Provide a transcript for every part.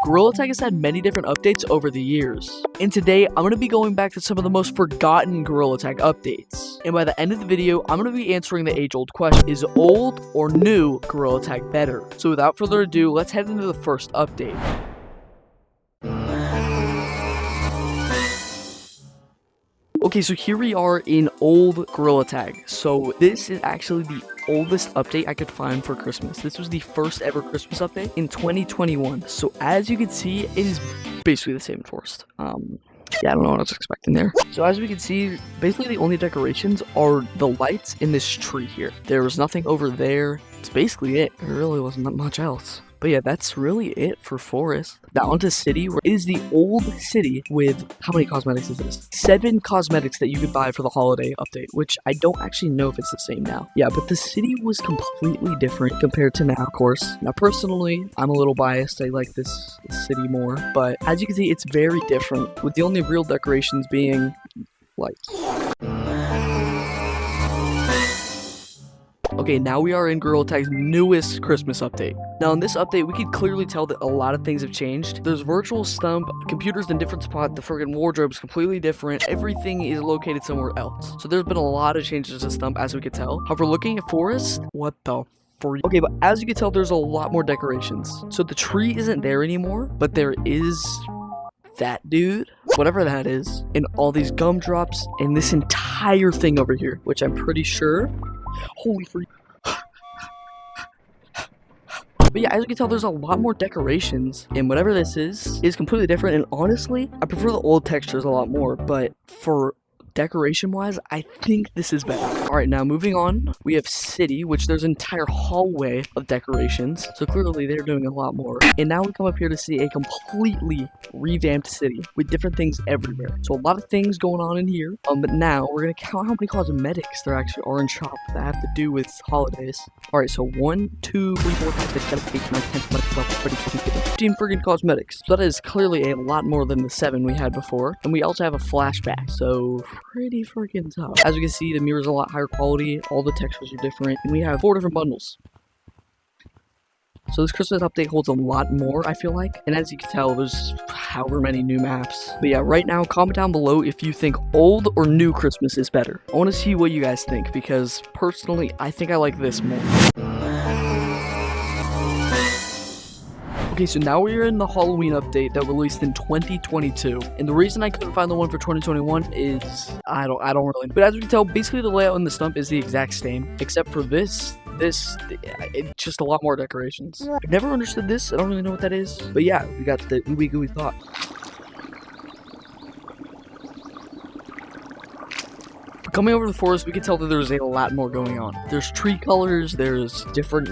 Gorilla Tag has had many different updates over the years, and today I'm going to be going back to some of the most forgotten Gorilla Tag updates. And by the end of the video, I'm going to be answering the age-old question: is old or new Gorilla Tag better? So without further ado, let's head into the first update. Okay, so here we are in old Gorilla Tag. So this is actually the oldest update I could find for Christmas. This was the first ever Christmas update in 2021. So as you can see, it is basically the same forest. Yeah, I don't know what I was expecting there. So as we can see, basically the only decorations are the lights in this tree here. There was nothing over there. It's basically it. There really wasn't much else. But yeah, that's really it for Forest. Now onto City, where it is the old city with, how many cosmetics is this? 7 cosmetics that you could buy for the holiday update, which I don't actually know if it's the same now. Yeah, but the city was completely different compared to now, of course. Now personally, I'm a little biased. I like this city more, but as you can see, it's very different, with the only real decorations being lights. Okay, now we are in Gorilla Tag's newest Christmas update. Now in this update, we can clearly tell that a lot of things have changed. There's virtual stump, computers in different spots, the friggin' wardrobe's completely different, everything is located somewhere else. So there's been a lot of changes to stump, as we can tell. However, looking at Forest, what the freak? Okay, but as you can tell, there's a lot more decorations. So the tree isn't there anymore, but there is that dude, whatever that is, and all these gumdrops, and this entire thing over here, which I'm pretty sure, holy freak. But yeah, as you can tell, there's a lot more decorations, and whatever this is completely different. And honestly, I prefer the old textures a lot more, but for decoration wise, I think this is better. Alright, now moving on, we have City, which there's an entire hallway of decorations, so clearly they're doing a lot more. And now we come up here to see a completely revamped city with different things everywhere. So a lot of things going on in here, but now we're gonna count how many cosmetics there actually are in shop that have to do with holidays. Alright, so 1, 2, 3, 4, 5, 6, 7, 8, 9, 10, 11, 12, 13, 14, 15, 15 friggin' cosmetics. So that is clearly a lot more than the 7 we had before. And we also have a flashback, so pretty freaking tough. As you can see, the mirror's a lot higher quality, all the textures are different, and we have 4 different bundles. So this Christmas update holds a lot more, I feel like, and as you can tell, there's however many new maps. But yeah, right now, comment down below if you think old or new Christmas is better. I want to see what you guys think, because personally, I think I like this more. Okay, so now we're in the Halloween update that released in 2022, and the reason I couldn't find the one for 2021 is I don't really. But as we can tell, basically the layout in the stump is the exact same, except for it's just a lot more decorations. I've never understood this. I don't really know what that is, but yeah, we got the ooey gooey thought. Coming over the forest, we can tell that there's a lot more going on. There's tree colors, there's different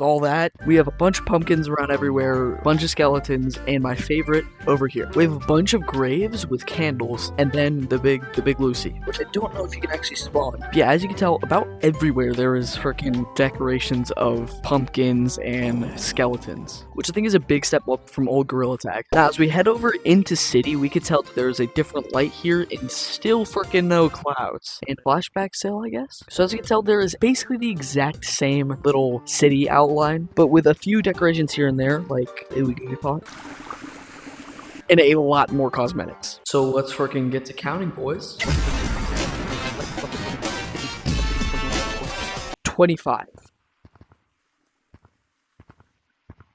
all that. We have a bunch of pumpkins around everywhere, a bunch of skeletons, and my favorite over here, we have a bunch of graves with candles, and then the big Lucy, which I don't know if you can actually spawn. But yeah, as you can tell, about everywhere there is freaking decorations of pumpkins and skeletons, which I think is a big step up from old Gorilla Tag. Now, as we head over into City, we can tell that there's a different light here and still freaking no clouds. And flashback still, I guess? So as you can tell, there is basically the exact same little city outline, but with a few decorations here and there, like a ooey pot, and a lot more cosmetics. So let's freaking get to counting, boys. 25.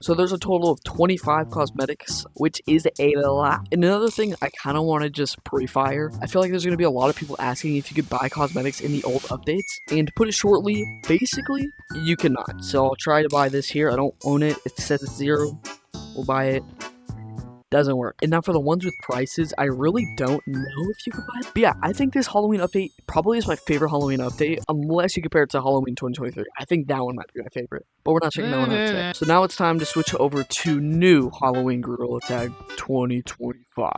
So there's a total of 25 cosmetics, which is a lot. And another thing I kind of want to just pre-fire, I feel like there's going to be a lot of people asking if you could buy cosmetics in the old updates. And to put it shortly, basically, you cannot. So I'll try to buy this here. I don't own it. It says it's 0. We'll buy it. Doesn't work. And now for the ones with prices, I really don't know if you can buy it. But yeah, I think this Halloween update probably is my favorite Halloween update, unless you compare it to Halloween 2023. I think that one might be my favorite, but we're not checking that one out today. So now it's time to switch over to new Halloween Gorilla Tag 2025.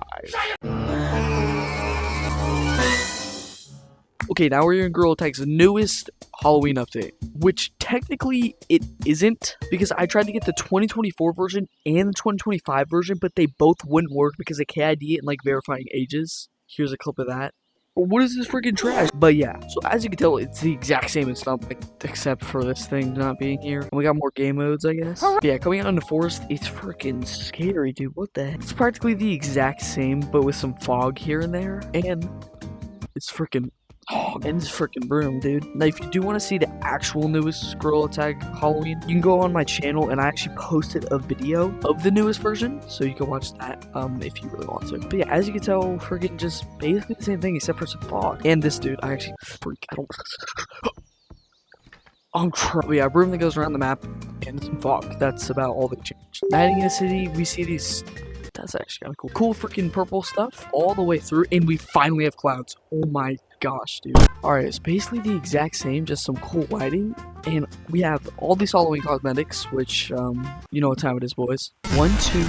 Okay, now we're in Gorilla Tag's newest Halloween update, which technically it isn't, because I tried to get the 2024 version and the 2025 version, but they both wouldn't work because of KID and like verifying ages. Here's a clip of that. What is this freaking trash? But yeah, so as you can tell, it's the exact same as Stump, except for this thing not being here. And we got more game modes, I guess. But yeah, coming out in the forest, it's freaking scary, dude. What the heck? It's practically the exact same, but with some fog here and there. And it's freaking... Oh, and this freaking broom, dude. Now, if you do want to see the actual newest Gorilla Tag Halloween, you can go on my channel, and I actually posted a video of the newest version, so you can watch that if you really want to. But yeah, as you can tell, freaking just basically the same thing except for some fog. And this dude, I actually freak. I don't. But yeah, broom that goes around the map and some fog. That's about all they changed. Nighting in the city, we see these. That's actually kind of cool. Cool freaking purple stuff all the way through, and we finally have clouds. Oh my gosh, dude. Alright, it's basically the exact same, just some cool lighting, and we have all these Halloween cosmetics, which, you know what time it is, boys. 1, 2, 3, 4,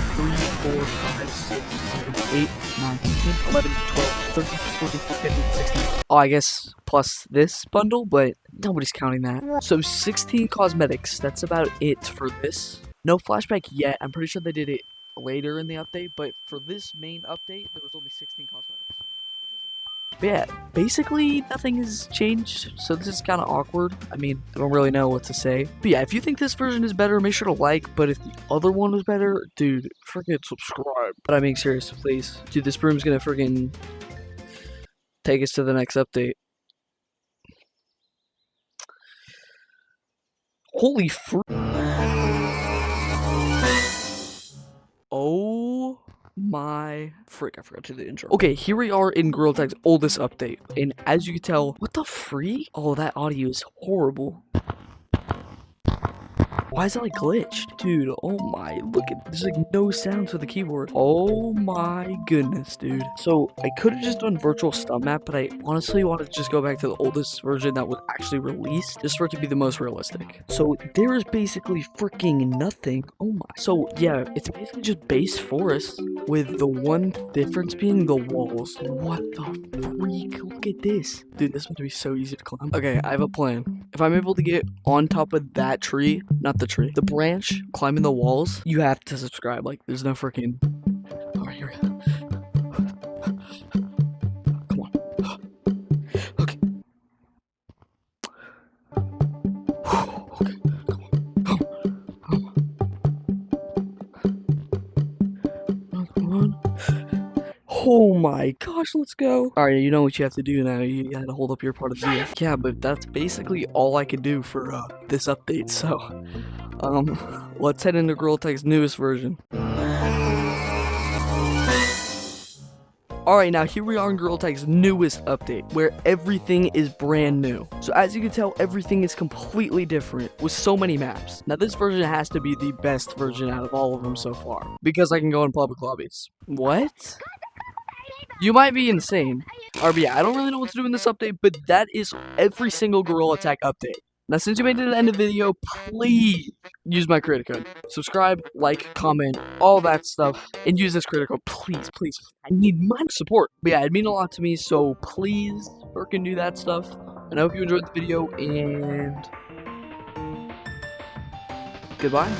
5, 6, 7, 8, 9, 10, 11, 12, 13, 14, 15, 16. Oh, I guess plus this bundle, but nobody's counting that. So 16 cosmetics, that's about it for this. No flashback yet, I'm pretty sure they did it later in the update, but for this main update, there was only 16 cosmetics. But yeah, basically nothing has changed, so this is kind of awkward. I mean, I don't really know what to say. But yeah, if you think this version is better, make sure to like, but if the other one was better, dude, freaking subscribe. But I'm being serious, please. Dude, this broom's gonna freaking take us to the next update. Holy fruit. Oh my frick, I forgot to do the intro. Okay, here we are in Gorilla Tag's oldest update, and as you can tell, what the freak? Oh, that audio is horrible. Why is that like glitched? Dude, oh my, look at, there's like no sound to the keyboard. Oh my goodness, dude. So I could have just done virtual stump map, but I honestly wanted to just go back to the oldest version that was actually released, just for it to be the most realistic. So there is basically freaking nothing. Oh my. So yeah, it's basically just base forest with the one difference being the walls. What the freak? Look at this. Dude, this is going to be so easy to climb. Okay, I have a plan. If I'm able to get on top of that tree, not the tree, the branch, climbing the walls, you have to subscribe. Like, there's no freaking... Alright, here we go. Come on. Okay. Okay, come on. Oh my gosh, let's go. Alright, you know what you have to do now. You gotta hold up your part of the video. Yeah, but that's basically all I could do for this update, so let's head into Gorilla Tag's newest version. Alright, now here we are in Gorilla Tag's newest update, where everything is brand new. So as you can tell, everything is completely different, with so many maps. Now this version has to be the best version out of all of them so far, because I can go in public lobbies. What? You might be insane. Or yeah, I don't really know what to do in this update, but that is every single Gorilla Tag update. Now, since you made it to the end of the video, please use my creator code. Subscribe, like, comment, all that stuff, and use this creator code. Please, please. I need my support. But yeah, it'd mean a lot to me, so please freaking do that stuff. And I hope you enjoyed the video, and goodbye.